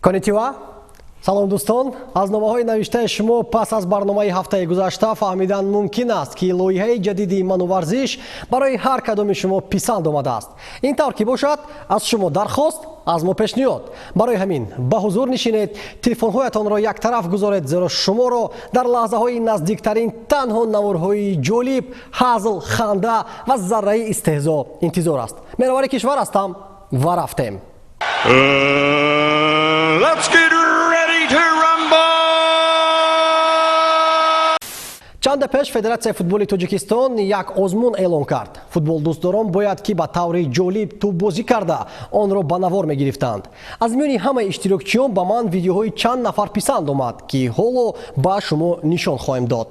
Конничева. Салом дӯстон, аз номаҳои навиштаи шумо пас аз барномаи ҳафтаи гузашта фаҳмидан мумкин аст, ки лоиҳаи ҷадиди ману варзиш барои ҳар кадоми шумо писанд омадааст. Ин тавр ки бошад, аз шумо дархост, аз мо пешниҳод. Барои ҳамин ба ҳузур нишинед, телефонҳоятонро яктараф гузоред, зеро шуморо дар лаҳзаҳои наздиктарин танҳо наворҳои ҷолиб, ҳазл, ханда ва зарраи истеҳзо интизор аст. Меровари кишвар ҳастам ва рафтем. Let's get ready to rumble! Чанда пеш Федератсияи футболи Тоҷикистон як озмун эълон кард. Футбол дӯстдорон бояд ки ба таври ҷолиб тӯббозӣ карда онро ба навор мегирифтанд. Аз миёни ҳамаи иштирокчиён ба ман видеоҳои чанд нафар писанд омад, ки ҳоло ба шумо нишон хоҳем дод.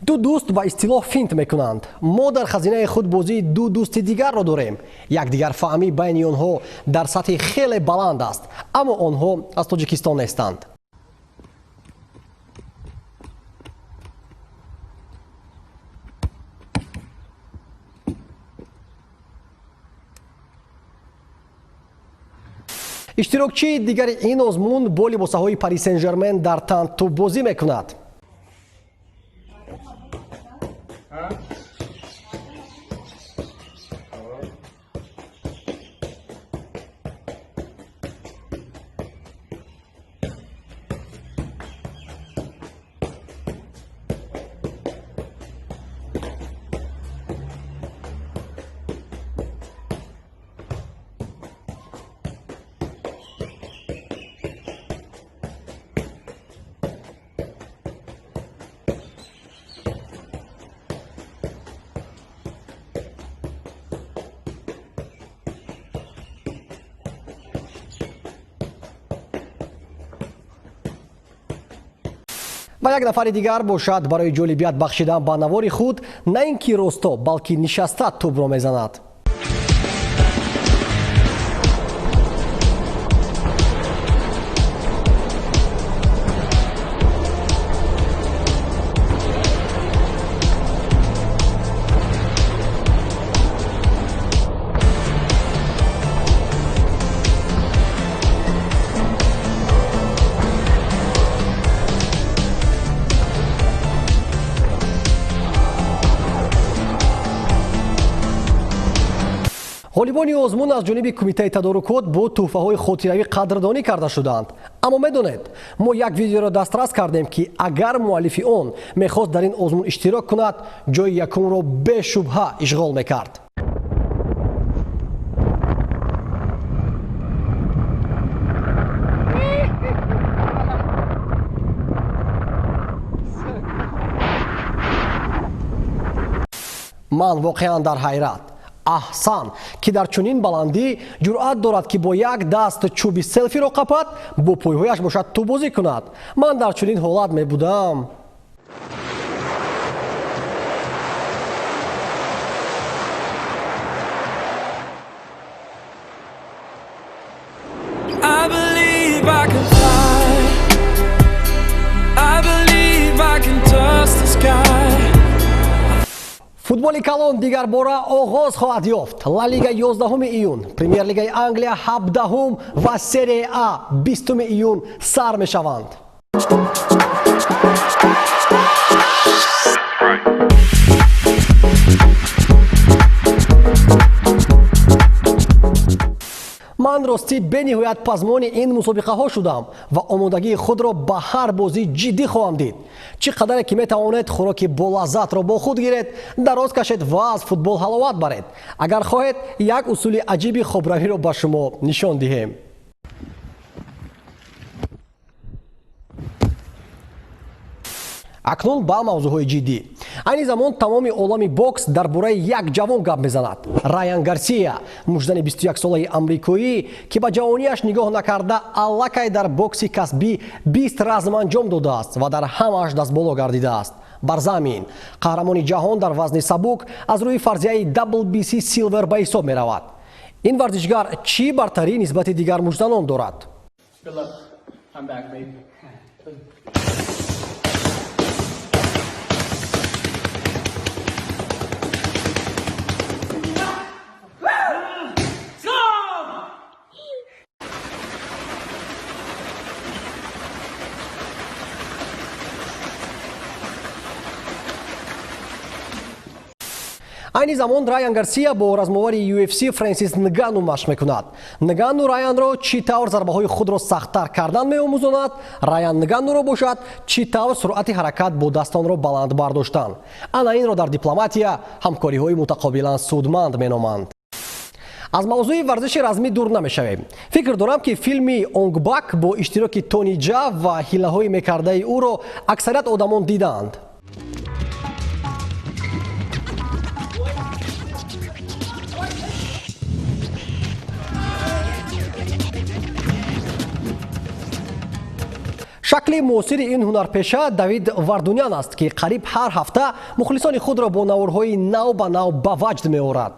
ду дӯст ба истилоҳ финт мекунанд. Мо дар хазинаи худ бозии ду дӯсти дигарро дорем. Якдигарфаҳмӣ байни онҳо дар сатҳи хеле баланд аст, аммо онҳо аз Тоҷикистон нестанд. иштирокчии дигари ин озмун бо либосаҳои Пари Сен-Жермен дар тан тӯббозӣ мекунад. ва як нафари дигар бошад барои ҷолибият бахшидан ба навори худ на ин ки росто, балки нишаста тӯбро мезанад. ғолибони озмун аз ҷониби кумитаи тадорукот бо тӯҳфаҳои хотиравӣ қадрдонӣ карда шуданд. Аммо медонед, мо як видеоро дастрас кардем, ки агар муаллифи он мехост дар ин озмун иштирок кунад, ҷои якумро бешубҳа ишғол мекард. ман воқеан дар ҳайрат. аҳсан ки дар чунин баландӣ ҷуръат дорад ки бо як даст чӯби селфиро қапад, бо пойҳояш бошад тӯббозӣ кунад. ман дар чунин ҳолат мебудам. футболи калон дигар бора оғоз хоҳад ёфт. Ла Лига 11 июн, Премьер-лигаи Англия 17 ва Серия А 20 июн сар мешаванд. ман ростӣ бениҳоят пазмони ин мусобиқаҳо шудам ва омодагии худро ба ҳар бозӣ ҷиддӣ хоҳам дид. чӣ қадаре ки метавонед хӯроки болаззатро бо худ гиред, дароз кашед ва аз футбол ҳаловат баред. агар хоҳед, як усули аҷиби хобравиро ба шумо нишон диҳем. акнун ба мавзӯъҳои ҷиддӣ. айни замон тамоми олами бокс дар бораи як ҷавон гап мезанад. Райан Гарсия, муждани 21-солаи амрикоӣ, ки ба ҷавониаш нигоҳ накарда аллакай дар бокси касбӣ 20 разм анҷом додааст ва дар ҳамааш дастболо гардидааст. бар замин қаҳрамони ҷаҳон дар вазни сабук аз рӯи фарзияи WBC Silver ба ҳисоб меравад. ин варзишгар чӣ бартарӣ нисбати дигар мужданон дорад? Go! айни замон Райан Гарсия бо размовари UFC Фрэнсис Нгану машқ мекунад. Нгану Райанро чӣ тавр зарбаҳои худро сахттар кардан меомӯзонад, Райан Нгануро бошад чӣ тавр суръати ҳаракат бо дастонро баланд бардоштан. Ана инро дар дипломатия ҳамкориҳои мутақобилан судманд меноманд. аз мавзӯи варзиши размӣ дур намешавем. фикр дорам ки филми «Онгбак» бо иштироки Тони Ҷа ва ҳилаҳои мекардаи ӯро аксарият одамон дидаанд. шакли муосири ин ҳунарпеша Давид Вардунян аст, ки қариб ҳар ҳафта мухлисони худро бо наврҳои нав ба нав ба ваҷд меорад.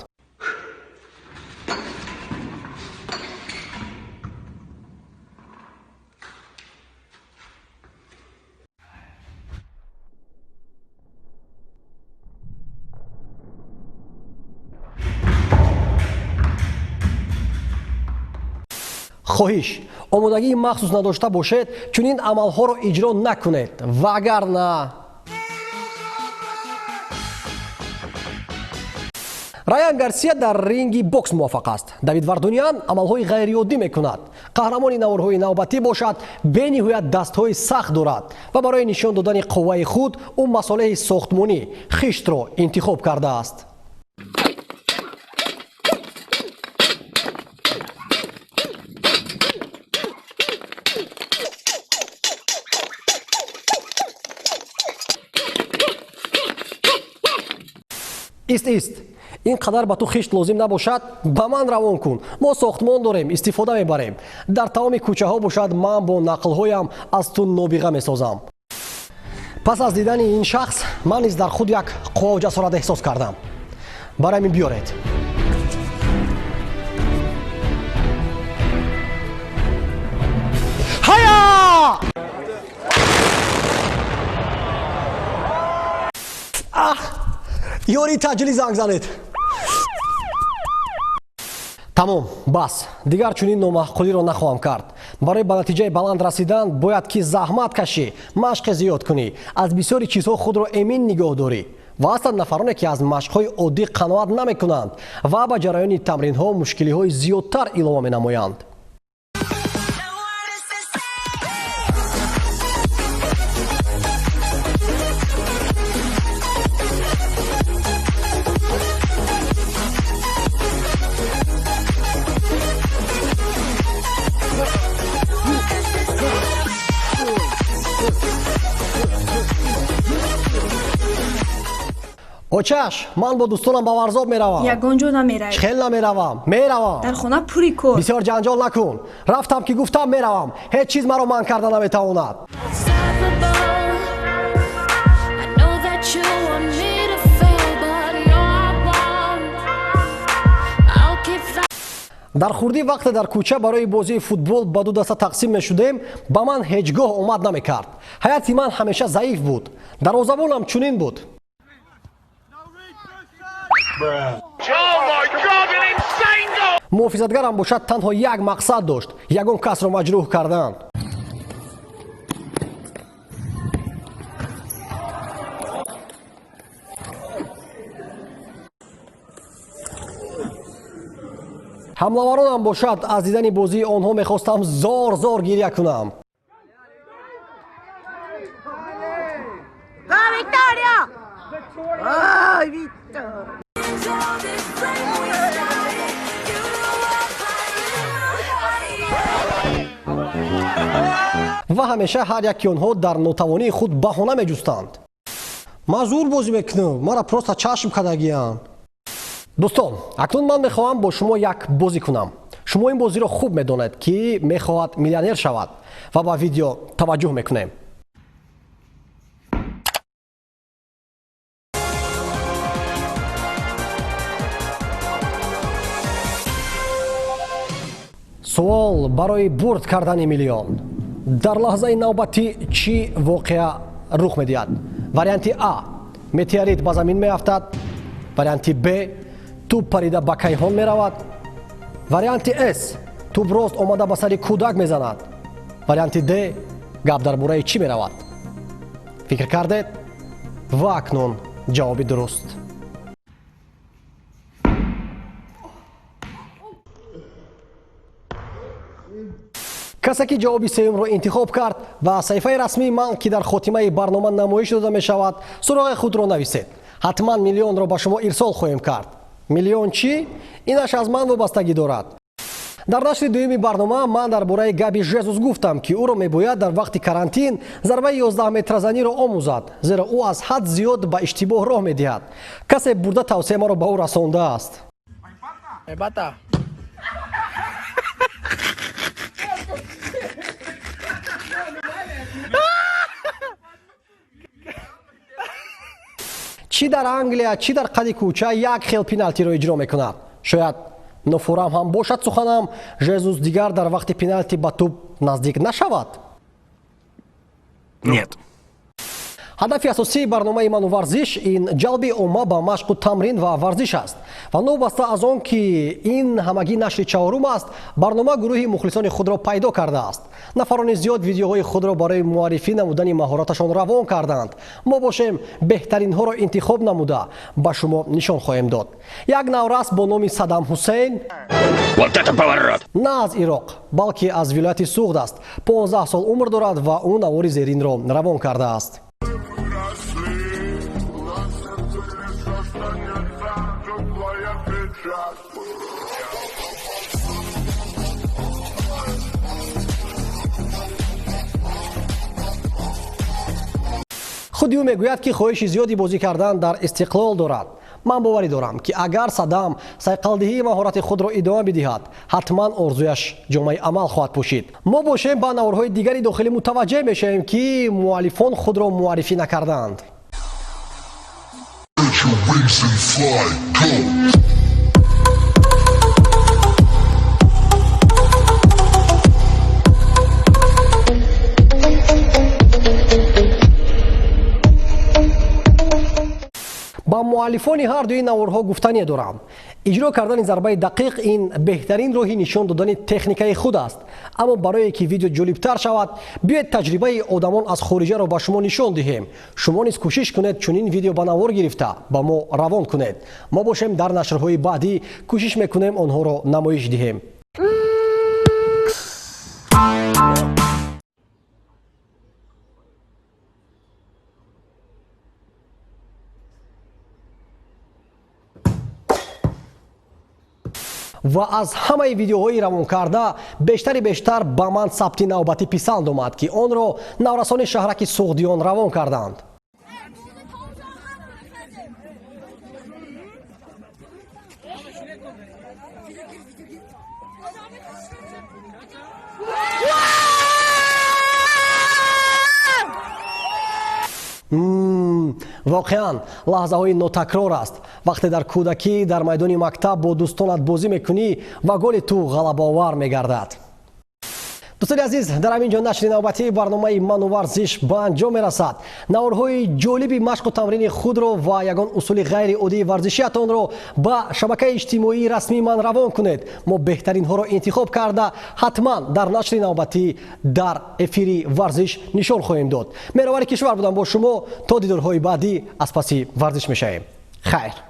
хоҳиш омодагии махсус надошта бошед, чунин амалҳоро иҷро накунед, вагарна Райан Гарсия дар ринги бокс муваффақ аст. Давид Вардунян амалҳои ғайриоддӣ мекунад. қаҳрамони наврҳои навбатӣ бошад, бениҳоят дастҳои сахт дорад ва барои нишон додани қувваи худ ӯ масолеҳи сохтмонӣ хиштро интихоб кардааст. Ист ин қадар ба ту хишт лозим набошад, ба ман равон кун. Мо сохтмон дорем, истифода мебарем. Дар тамоми кӯчаҳо бошад, ман бо нақлҳоям аз ту нобиға месозам. пас аз дидани ин шахс ман низ дар худ як қувваву ҷасорат эҳсос кардам. Барои мин биёред. ҳая! ёри таъҷилӣ занг занед. тамом, бас, дигар чунин номаъқулиро нахоҳам кард. барои ба натиҷаи баланд расидан бояд ки заҳмат кашӣ, машқи зиёд кунӣ, аз бисёри чизҳо худро эмин нигоҳ дорӣ. ва ҳастанд нафароне ки аз машқҳои оддӣ қаноат намекунанд ва ба ҷараёни тамринҳо мушкилиҳои зиёдтар илова менамоянд. очаш, ман бо дӯстонам ба варзоб меравам. ягон ҷо намеравӣ? хел намеравам. Меравам. дар хона пури кор. бисёр ҷанҷол накун. рафтам ки гуфтам меравам. ҳеҷ чиз маро манъ карда наметавонад. дар хурдӣ вақте дар кӯча барои бозии футбол ба ду даста тақсим мешудем, ба ман ҳеҷ гоҳ омад намекард. ҳайати ман ҳамеша заиф буд. дарвозабонам чунин буд. муҳофизатгарам бошад, танҳо як мақсад дошт, ягон касро маҷрӯҳ кардан. ҳамлаваронам бошад, аз дидани бозии онҳо мехостам зор зор гирья кунам. ва ҳамеша ҳар яки онҳо дар нотавонии худ баҳона меҷустанд. ман зур бозӣ мекунам, мара просто чашм кардагиян. дӯстон, акнун ман мехоҳам бо шумо як бозӣ кунам. шумо ин бозиро хуб медонед, ки мехоҳад миллионер шавад ва ба видео таваҷҷӯҳ мекунем. суол барои бурд кардани миллион. дар лаҳзаи навбатӣ чӣ воқеа рух медиҳад? варианти А: метеорит ба замин меафтад. варианти Б: туп парида ба кайҳон меравад. варианти С: туп рост омада ба сари кӯдак мезанад. варианти Д: гап дар бораи чӣ меравад? фикр кардед? ва акнун ҷавоби дуруст. касе ки ҷавоби сеюмро интихоб кард ва саҳифаи расмии ман ки дар хотимаи барнома намоиш дода мешавад суроғи худро нависед. ҳатман миллионро ба шумо ирсол хоҳем кард. миллион чӣ? Инаш аз ман вобастагӣ дорад. дар нашри дуюми барнома ман дар бораи Габи Жезус гуфтам ки ӯро мебояд дар вақти карантин зарбаи 11-метразаниро омӯзад, зеро ӯ аз ҳад зиёд ба иштибоҳ роҳ медиҳад. Касе бурда тавсея маро ба ӯ расондааст. чӣ дар Англия, чӣ дар қади кӯча як хел пеналтиро иҷро мекунад. Шояд нофурам ҳам бошад суханам, Жезус дигар дар вақти пеналти ба туп наздик нашавад. Нет. ҳадафи асосии барномаи ману варзиш ин ҷалби омма ба машқу тамрин ва варзиш аст. Ва новбаста аз он ки ин ҳамагӣ нашри чаҳорум аст, барнома гурӯҳи мухлисони худро пайдо кардааст. Нафарони зиёд видеоҳои худро барои муаррифӣ намудани маҳораташон равон карданд. Мо бошем беҳтаринҳоро интихоб намуда ба шумо нишон хоҳем дод. Як наврас бо номи Саддам Ҳусейн на аз Ироқ, балки аз вилояти Суғд аст. 15 сол умр дорад ва ӯ навори зеринро равон кардааст. худи ӯ мегӯяд ки хоҳиши зиёди бозӣ кардан дар истиқлол дорад. ман боварӣ дорам ки агар Саддам сайқалдиҳии маҳорати худро идома бидиҳад, ҳатман орзуяш ҷомаи амал хоҳад пӯшид. мо бошем ба наврҳои дигари дохилӣ мутаваҷҷеҳ мешавем ки муаллифон худро муаррифӣ накарданд. ба муаллифони ҳардуи наврҳо гуфтане дорам. иҷро кардани зарбаи дақиқ ин беҳтарин роҳи нишон додани техникаи худ аст. аммо барое ки видео ҷолибтар шавад, биёед таҷрибаи одамон аз хориҷаро ба шумо нишон диҳем. шумо низ кӯшиш кунед чунин видео ба навор гирифта ба мо равон кунед. мо бошем дар нашрҳои баъдӣ кӯшиш мекунем онҳоро намоиш диҳем. ва аз ҳамаи видеоҳои равонкарда бештари бештар ба ман сабти навбатӣ писанд омад ки онро наврасони шаҳраки суғдиён равон карданд. воқеан лаҳзаҳои нотакрор аст. вақте дар кӯдакӣ дар майдони мактаб бо дӯстонат бозӣ мекунӣ ва голи ту ғалабаовар мегардад. дӯстони азиз, дар ҳамин ҷо нашри навбатии барномаи ману варзиш ба анҷом мерасад. наврҳои ҷолиби машқу тамрини худро ва ягон усули ғайриоддии варзишиатонро ба шабакаи иҷтимоии расмии ман равон кунед. мо беҳтаринҳоро интихоб карда ҳатман дар нашри навбатӣ дар эфири варзиш нишон хоҳем дод. меҳровари кишвар будам бо шумо. то дидорҳои баъдӣ аз паси варзиш мешавем. хайр.